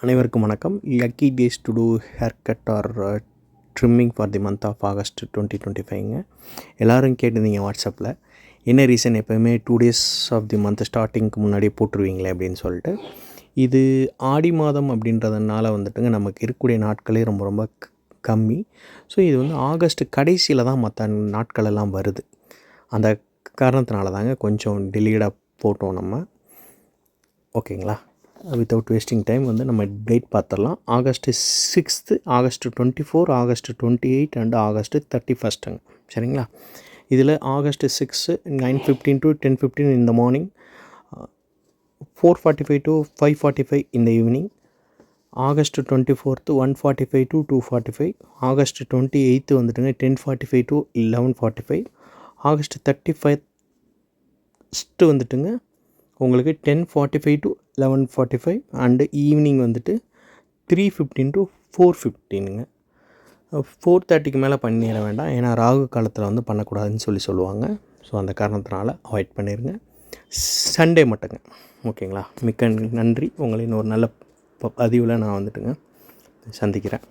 அனைவருக்கும் வணக்கம். Lucky days to do hair cut or trimming for the month of August 2025ங்க. எல்லோரும் கேட்டிருந்தீங்க வாட்ஸ்அப்பில், என்ன ரீசன் எப்போயுமே 2 days ஆஃப் தி மந்த் ஸ்டார்டிங்க்கு முன்னாடியே போட்டுருவீங்களே அப்படின்னு சொல்லிட்டு. இது ஆடி மாதம் அப்படின்றதுனால வந்துட்டுங்க நமக்கு இருக்கக்கூடிய நாட்களே ரொம்ப ரொம்ப கம்மி. ஸோ இது வந்து ஆகஸ்ட் கடைசியில் தான் மற்ற நாட்களெல்லாம் வருது. அந்த காரணத்தினால தாங்க கொஞ்சம் டிலேடாக போட்டோம் நம்ம. ஓகேங்களா? வித்தவுட் வேஸ்டிங் டைம் வந்து நம்ம டேட் பார்த்துடலாம். August 6, August 24, August 28 and August 31. சரிங்களா? இதில் August 6 9:15 to 10:15 in the morning, 4:45 to 5:45 in the evening. August 24 1:45 to 2:45. August 28 வந்துட்டுங்க 10:45 to 11:45. August 31 வந்துட்டுங்க உங்களுக்கு 10:45 to 11:45 அண்டு ஈவினிங் வந்துட்டு 3:15 to 4:15ங்க. 4:30க்கு மேலே பண்ணிட வேண்டாம், ஏன்னா ராகு காலத்தில் வந்து பண்ணக்கூடாதுன்னு சொல்லுவாங்க. ஸோ அந்த காரணத்தினால அவாய்ட் பண்ணிடுங்க. சண்டே மட்டுங்க. ஓகேங்களா? மிக்க நன்றி. உங்களை இன்னொரு நல்ல பதிவில் நான் வந்துட்டுங்க சந்திக்கிறேன்.